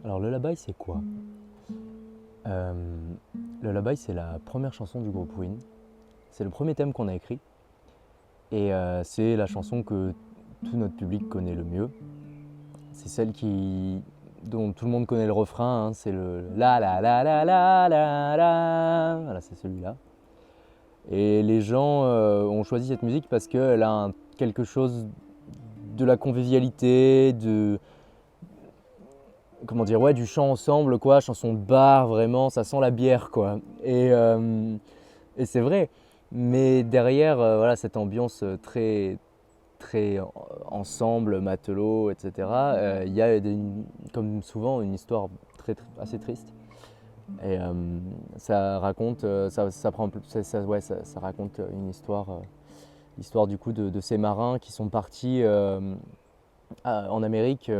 Alors Lullaby, c'est quoi? Euh, Lullaby, c'est la première chanson du groupe Win. C'est le premier thème qu'on a écrit. Et c'est la chanson que tout notre public connaît le mieux. C'est celle dont tout le monde connaît le refrain. C'est le la la la la la la la. Voilà, c'est celui-là. Et les gens ont choisi cette musique parce qu'elle a quelque chose de la convivialité, comment dire, ouais, du chant ensemble, quoi, chanson de bar, vraiment, ça sent la bière, quoi. Et c'est vrai, mais derrière, voilà, cette ambiance très ensemble, matelot, etc., il y a comme souvent une histoire assez triste. Et ça raconte, ça raconte une histoire du coup de ces marins qui sont partis en Amérique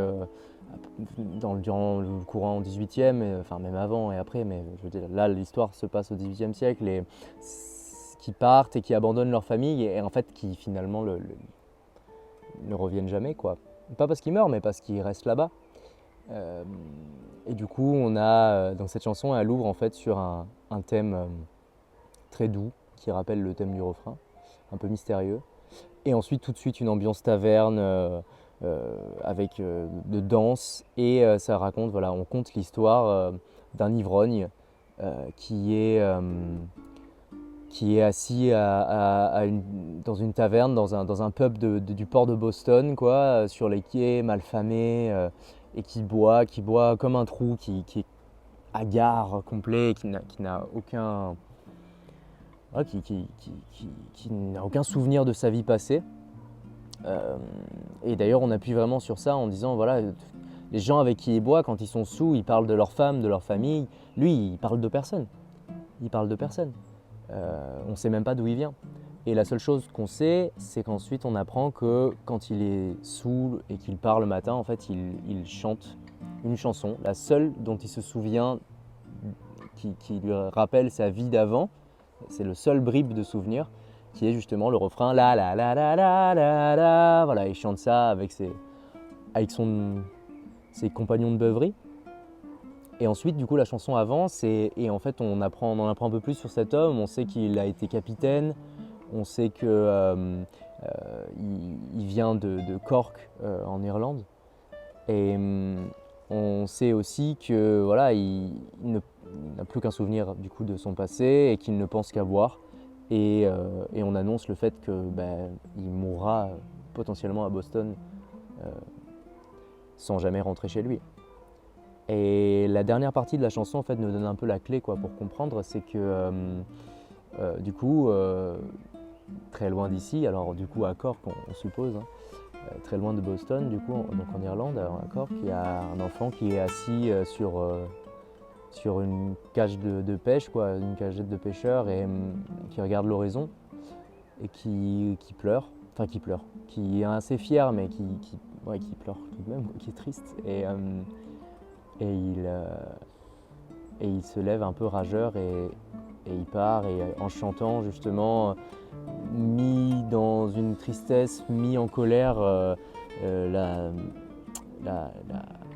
durant le courant 18e, enfin même avant et après, mais je veux dire, là l'histoire se passe au 18e siècle et qui partent et qui abandonnent leur famille et en fait qui finalement ne reviennent jamais, quoi. Pas parce qu'ils meurent mais parce qu'ils restent là-bas. Euh, et du coup on a dans cette chanson elle ouvre en fait sur un thème très doux qui rappelle le thème du refrain, un peu mystérieux. Et ensuite tout de suite une ambiance taverne avec de danse et ça raconte, voilà, on conte l'histoire d'un ivrogne qui est assis dans une taverne, dans un pub du port de Boston, quoi, sur les quais, malfamé, et qui boit comme un trou, qui est hagard complet, qui n'a aucun, voilà, qui n'a aucun souvenir de sa vie passée. Euh, et d'ailleurs, on appuie vraiment sur ça en disant, voilà, les gens avec qui il boit, quand ils sont sous, ils parlent de leur femme, de leur famille. Lui, il parle de personne. Il parle de personne. On ne sait même pas d'où il vient. Et la seule chose qu'on sait, c'est qu'ensuite on apprend que quand il est saoul et qu'il part le matin, en fait, il chante une chanson, la seule dont il se souvient, qui lui rappelle sa vie d'avant. C'est le seul bribe de souvenir, qui est justement le refrain la la la la la la la. Voilà, il chante ça avec ses compagnons de beuverie. Et ensuite, du coup, la chanson avance et en fait, on en apprend un peu plus sur cet homme. On sait qu'il a été capitaine, on sait qu'il il vient de Cork en Irlande. Et on sait aussi que voilà, il n'a plus qu'un souvenir du coup de son passé et qu'il ne pense qu'à boire. Et on annonce le fait que il mourra potentiellement à Boston sans jamais rentrer chez lui. Et la dernière partie de la chanson en fait nous donne un peu la clé, quoi, pour comprendre, c'est que du coup très loin d'ici, alors du coup à Cork on suppose, hein, très loin de Boston, du coup donc en Irlande, à Cork, il y a un enfant qui est assis sur une cage de pêche, quoi, une cagette de pêcheur, et qui regarde l'horizon et qui pleure, enfin qui est assez fier mais ouais, qui pleure tout de même, qui est triste. Et il se lève un peu rageur et il part et en chantant justement, mis dans une tristesse, mis en colère, la, la, la,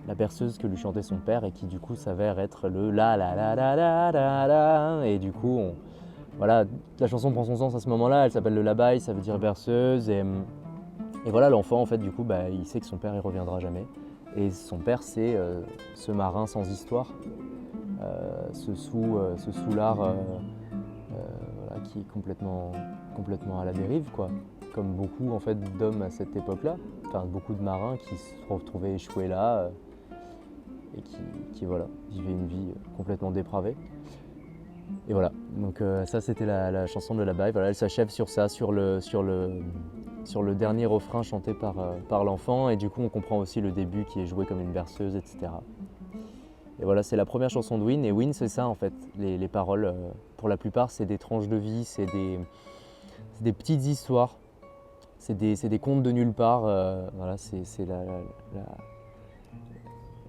la berceuse que lui chantait son père et qui du coup s'avère être le la la la la la la la. Et du coup, voilà, la chanson prend son sens à ce moment-là, elle s'appelle le Labai, ça veut dire berceuse. Et voilà, l'enfant en fait du coup il sait que son père il reviendra jamais. Et son père c'est ce marin sans histoire, ce soulard voilà, qui est complètement à la dérive, quoi. Comme beaucoup en fait d'hommes à cette époque-là, enfin beaucoup de marins qui se retrouvaient échoués là et qui voilà, vivaient une vie complètement dépravée. Et voilà, donc ça c'était la chanson de la Baille. Voilà, elle s'achève sur ça, sur le dernier refrain chanté par l'enfant, et du coup on comprend aussi le début qui est joué comme une berceuse, etc. Et voilà, c'est la première chanson de Win, et Win c'est ça en fait, les paroles, pour la plupart c'est des tranches de vie, c'est des petites histoires, c'est des contes de nulle part, voilà, c'est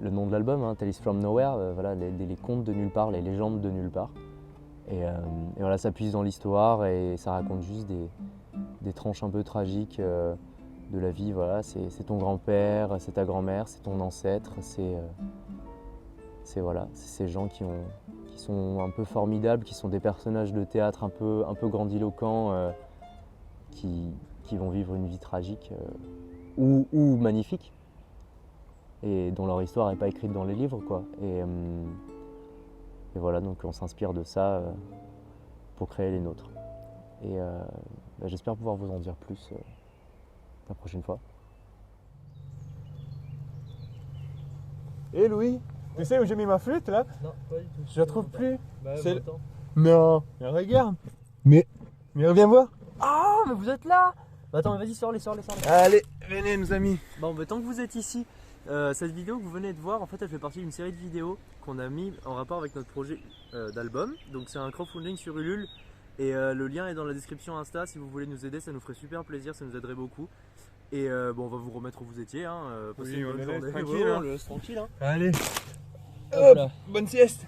le nom de l'album, hein, Tales from Nowhere, voilà, les contes de nulle part, les légendes de nulle part. Et voilà, ça puise dans l'histoire et ça raconte juste des tranches un peu tragiques de la vie. Voilà, c'est ton grand-père, c'est ta grand-mère, c'est ton ancêtre, c'est voilà, c'est ces gens qui sont un peu formidables, qui sont des personnages de théâtre un peu grandiloquents, qui vont vivre une vie tragique ou magnifique, et dont leur histoire n'est pas écrite dans les livres, quoi. Et voilà, donc on s'inspire de ça pour créer les nôtres. Et j'espère pouvoir vous en dire plus la prochaine fois. Hé Louis, tu sais où j'ai mis ma flûte là? Non, pas du tout. Je la trouve plus. Bah, C'est- attends. Non, mais regarde. Mais reviens voir. Ah, mais vous êtes là! Bah, attends, vas-y, sors-les. Allez, venez nos amis. Bon, bah, tant que vous êtes ici, cette vidéo que vous venez de voir, en fait, elle fait partie d'une série de vidéos qu'on a mis en rapport avec notre projet d'album. Donc, c'est un crowdfunding sur Ulule. Et le lien est dans la description Insta. Si vous voulez nous aider, ça nous ferait super plaisir, ça nous aiderait beaucoup. Et bon, on va vous remettre où vous étiez. Hein. Passez Oui, une on bonne est journée. tranquille, Ouais, hein. on le laisse tranquille. Hein. Allez. Hop là. Bonne sieste.